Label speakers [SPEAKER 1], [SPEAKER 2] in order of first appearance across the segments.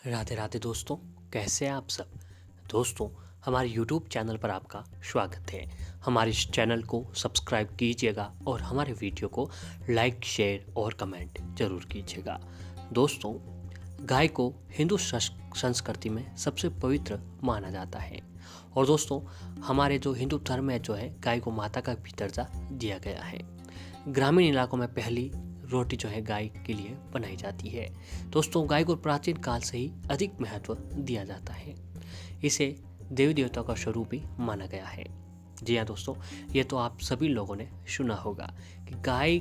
[SPEAKER 1] राधे राधे दोस्तों, कैसे हैं आप सब। दोस्तों, हमारे YouTube चैनल पर आपका स्वागत है। हमारे इस चैनल को सब्सक्राइब कीजिएगा और हमारे वीडियो को लाइक, शेयर और कमेंट जरूर कीजिएगा। दोस्तों, गाय को हिंदू संस्कृति में सबसे पवित्र माना जाता है। और दोस्तों, हमारे जो हिंदू धर्म में जो है गाय को माता का भी दर्जा दिया गया है। ग्रामीण इलाकों में पहली रोटी जो है गाय के लिए बनाई जाती है। दोस्तों, गाय को प्राचीन काल से ही अधिक महत्व दिया जाता है। इसे देवी देवताओं का स्वरूप भी माना गया है। जी हाँ दोस्तों, ये तो आप सभी लोगों ने सुना होगा कि गाय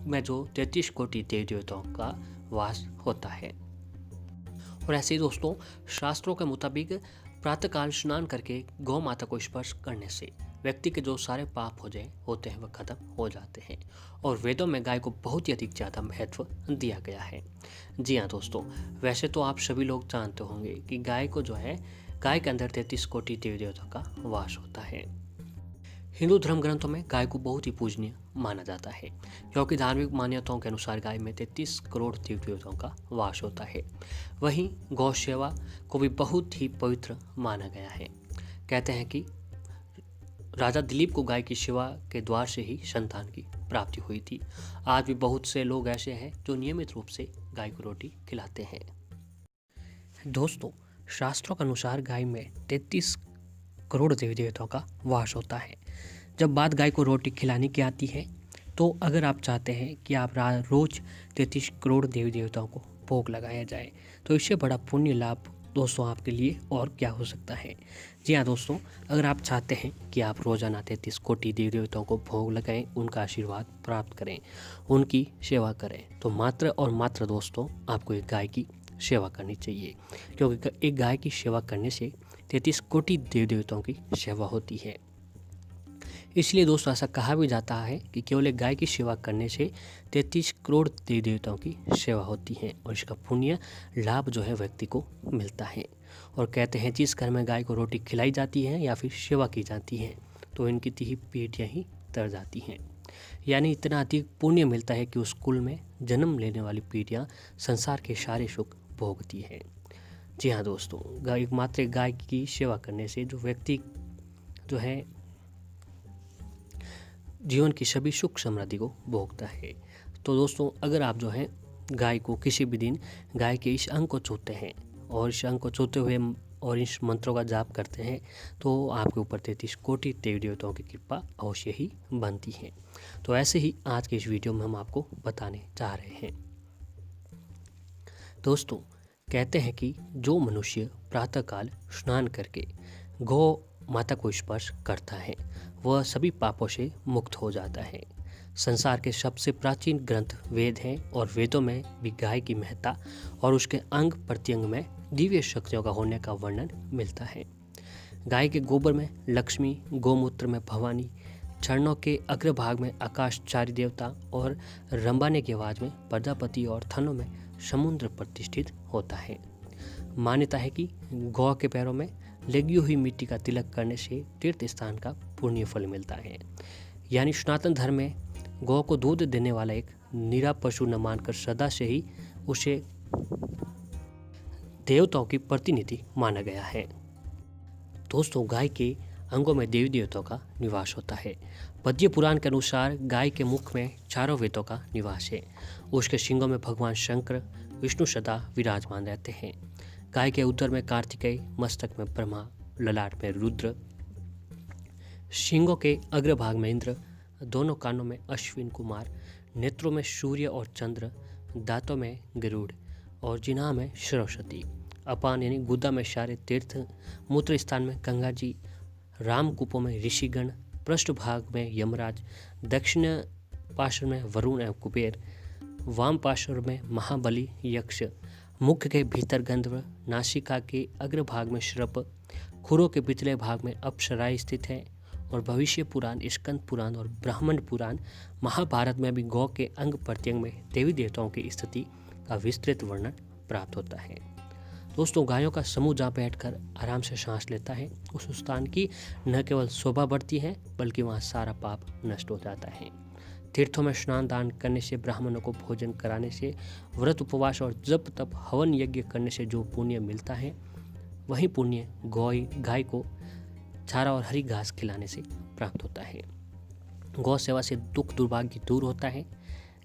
[SPEAKER 1] में जो 33 कोटि देवी देवताओं का वास होता है। और ऐसे ही दोस्तों, शास्त्रों के मुताबिक प्रातःकाल स्नान करके गौ माता को स्पर्श करने से व्यक्ति के जो सारे पाप होते हैं वह खत्म हो जाते हैं। और वेदों में गाय को बहुत ही अधिक ज़्यादा महत्व दिया गया है। जी हाँ दोस्तों, वैसे तो आप सभी लोग जानते होंगे कि गाय को जो है गाय के अंदर 33 कोटि देवी देवताओं का वास होता है। हिंदू धर्म ग्रंथों में गाय को बहुत ही पूजनीय माना जाता है, क्योंकि धार्मिक मान्यताओं के अनुसार गाय में 33 करोड़ देवी देवताओं का वास होता है। वहीं गौ सेवा को भी बहुत ही पवित्र माना गया है। कहते हैं कि राजा दिलीप को गाय की सेवा के द्वार से ही संतान की प्राप्ति हुई थी। आज भी बहुत से लोग ऐसे हैं जो नियमित रूप से गाय को रोटी खिलाते हैं। दोस्तों, शास्त्रों के अनुसार गाय में 33 करोड़ देवी देवताओं का वास होता है। जब बात गाय को रोटी खिलाने की आती है, तो अगर आप चाहते हैं कि आप रोज 33 करोड़ देवी देवताओं को भोग लगाया जाए, तो इससे बड़ा पुण्य लाभ दोस्तों आपके लिए और क्या हो सकता है। जी हाँ दोस्तों, अगर आप चाहते हैं कि आप रोजाना 33 कोटि देवी देवताओं को भोग लगाएं, उनका आशीर्वाद प्राप्त करें, उनकी सेवा करें, तो मात्र और मात्र दोस्तों आपको एक गाय की सेवा करनी चाहिए, क्योंकि एक गाय की सेवा करने से 33 कोटि देवी देवताओं की सेवा होती है। इसलिए दोस्तों ऐसा कहा भी जाता है कि केवल एक गाय की सेवा करने से 33 करोड़ देवी देवताओं की सेवा होती है और इसका पुण्य लाभ जो है व्यक्ति को मिलता है। और कहते हैं जिस घर में गाय को रोटी खिलाई जाती है या फिर सेवा की जाती है, तो इनकी ही पीढ़ियाँ ही तर जाती हैं। यानी इतना अधिक पुण्य मिलता है कि उस कुल में जन्म लेने वाली पीढ़ियाँ संसार के सारे सुख भोगती है। जी हाँ दोस्तों, गाय मात्र गाय की सेवा करने से जो व्यक्ति जो है जीवन की सभी सुख समृद्धि को भोगता है। तो दोस्तों, अगर आप जो है गाय को किसी भी दिन गाय के इस अंग को छूते हैं और इस अंग को छूते हुए और इस मंत्रों का जाप करते हैं, तो आपके ऊपर 33 कोटि देवी देवताओं की कृपा अवश्य ही बनती है। तो ऐसे ही आज के इस वीडियो में हम आपको बताने जा रहे हैं। दोस्तों, कहते हैं कि जो मनुष्य प्रातःकाल स्नान करके गौ माता को स्पर्श करता है, वह सभी पापों से मुक्त हो जाता है। संसार के सबसे प्राचीन ग्रंथ वेद हैं और वेदों में भी गाय की महत्ता और उसके अंग प्रत्यंग में दिव्य शक्तियों का होने का वर्णन मिलता है। गाय के गोबर में लक्ष्मी, गोमूत्र में भवानी, चरणों के अग्रभाग में आकाशचारी देवता और रंबाने की आवाज में प्रजापति और थनों में समुद्र प्रतिष्ठित होता है। मान्यता है कि गौ के पैरों में लगी हुई मिट्टी का तिलक करने से तीर्थ स्थान का पुण्य फल मिलता है। यानी सनातन धर्म में गौ को दूध देने वाला एक निरा पशु न मानकर सदा से ही उसे देवताओं की प्रतिनिधि माना गया है। दोस्तों, गाय के अंगों में देवी देवताओं का निवास होता है। पद्य पुराण के अनुसार गाय के मुख में चारों वेदों का निवास है। उसके सिंगों में भगवान शंकर, विष्णु सदा विराजमान रहते हैं। गाय के उदर में कार्तिकेय, मस्तक में ब्रह्मा, ललाट में रुद्र, शिंगों के अग्रभाग में इंद्र, दोनों कानों में अश्विन कुमार, नेत्रों में सूर्य और चंद्र, दांतों में गरुड़ और जिन्हा में सरस्वती, अपान यानी गुदा में सारे तीर्थ, मूत्र स्थान में गंगा जी, रामकूपों में ऋषिगण, पृष्ठभाग में यमराज, दक्षिण पार्श्व में वरुण एवं कुबेर, वाम पार्श्व में महाबली यक्ष, मुख के भीतर गंधर्व, नासिका के अग्रभाग में श्रप, खुरों के पिछले भाग में अप्सराएं स्थित है। और भविष्य पुराण, स्कंद पुराण और ब्राह्मण पुराण, महाभारत में भी गौ के अंग प्रत्यंग में देवी देवताओं की स्थिति का विस्तृत वर्णन प्राप्त होता है। दोस्तों, गायों का समूह जहाँ बैठकर आराम से सांस लेता है, उस स्थान की न केवल शोभा बढ़ती है बल्कि वहाँ सारा पाप नष्ट हो जाता है। तीर्थों में स्नान दान करने से, ब्राह्मणों को भोजन कराने से, व्रत उपवास और जप तप हवन यज्ञ करने से जो पुण्य मिलता है, वही पुण्य गाय को चारा और हरी घास खिलाने से प्राप्त होता है। गौ सेवा से दुख दुर्भाग्य दूर होता है,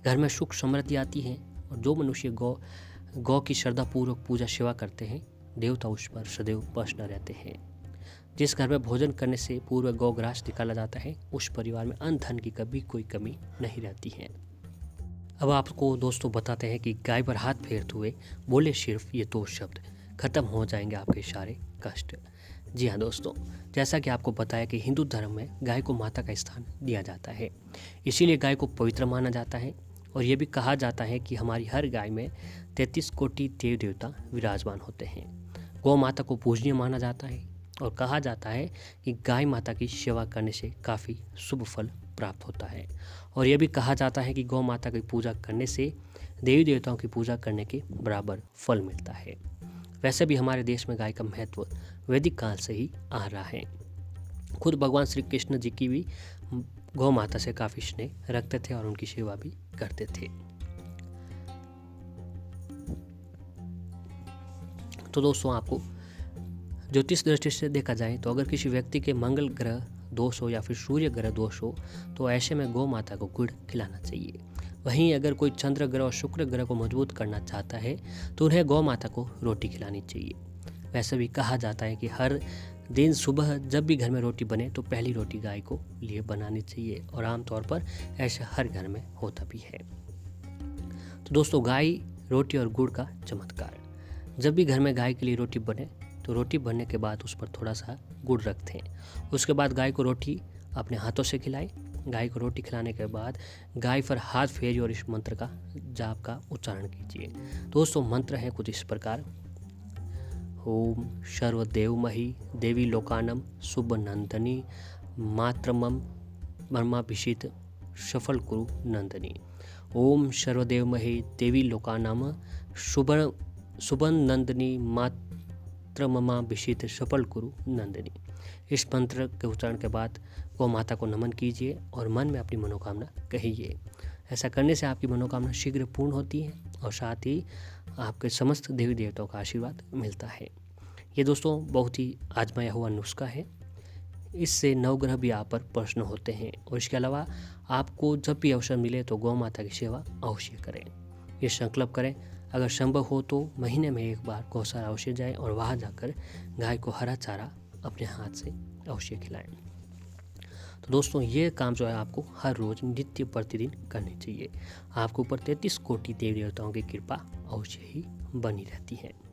[SPEAKER 1] घर में सुख समृद्धि आती है और जो मनुष्य गौ की श्रद्धापूर्वक पूजा सेवा करते हैं, देवता उस पर सदैव प्रसन्न रहते हैं। जिस घर में भोजन करने से पूर्व गौग्रास निकाला जाता है, उस परिवार में अन्न धन की कभी कोई कमी नहीं रहती है। अब आपको दोस्तों बताते हैं कि गाय पर हाथ फेरते हुए बोले सिर्फ ये 2 शब्द, खत्म हो जाएंगे आपके सारे कष्ट। जी हाँ दोस्तों, जैसा कि आपको बताया कि हिंदू धर्म में गाय को माता का स्थान दिया जाता है, इसीलिए गाय को पवित्र माना जाता है और ये भी कहा जाता है कि हमारी हर गाय में 33 कोटि देव देवता विराजमान होते हैं। गौ माता को पूजनीय माना जाता है और कहा जाता है कि गाय माता की सेवा करने से काफ़ी शुभ फल प्राप्त होता है और यह भी कहा जाता है कि गौ माता की पूजा करने से देवी देवताओं की पूजा करने के बराबर फल मिलता है। वैसे भी हमारे देश में गाय का महत्व वैदिक काल से ही आ रहा है। खुद भगवान श्री कृष्ण जी की भी गौ माता से काफ़ी स्नेह रखते थे और उनकी सेवा भी करते थे। तो दोस्तों, आपको ज्योतिष दृष्टि से देखा जाए तो अगर किसी व्यक्ति के मंगल ग्रह दोष हो या फिर सूर्य ग्रह दोष हो तो ऐसे में गौ माता को गुड़ खिलाना चाहिए। वहीं अगर कोई चंद्र ग्रह और शुक्र ग्रह को मजबूत करना चाहता है तो उन्हें गौ माता को रोटी खिलानी चाहिए। वैसे भी कहा जाता है कि हर दिन सुबह जब भी घर में रोटी बने तो पहली रोटी गाय को लिए बनानी चाहिए और आमतौर पर ऐसा हर घर में होता भी है। तो दोस्तों, गाय रोटी और गुड़ का चमत्कार। जब भी घर में गाय के लिए रोटी बने तो रोटी बनने के बाद उस पर थोड़ा सा गुड़ रख दें। उसके बाद गाय को रोटी अपने हाथों से खिलाएं। गाय को रोटी खिलाने के बाद गाय पर हाथ फेरिए और इस मंत्र का जाप का उच्चारण कीजिए। दोस्तों, मंत्र है कुछ इस प्रकार: ओम सर्वदेवमही देवी लोकानम शुभ नंदनी मातृमम ब्रह्माभिषित सफल कुरु नंदनी। ओम सर्वदेवमही देवी लोकानम शुभ नंदनी मातृममाभिषित सफल कुरु नंदनी। इस मंत्र के उच्चारण के बाद गौ माता को नमन कीजिए और मन में अपनी मनोकामना कहिए। ऐसा करने से आपकी मनोकामना शीघ्र पूर्ण होती है और साथ ही आपके समस्त देवी देवताओं का आशीर्वाद मिलता है। ये दोस्तों बहुत ही आजमाया हुआ नुस्खा है। इससे नवग्रह भी आप पर प्रसन्न होते हैं और इसके अलावा आपको जब भी अवसर मिले तो गौ माता की सेवा अवश्य करें। ये संकल्प करें, अगर संभव हो तो महीने में एक बार गौशाला अवश्य जाएं और वहाँ जाकर गाय को हरा चारा अपने हाथ से अवश्य खिलाएं। तो दोस्तों, ये काम जो है आपको हर रोज़ नित्य प्रतिदिन करनी चाहिए। आपके ऊपर 33 कोटि देवी देवताओं की कृपा अवश्य ही बनी रहती है।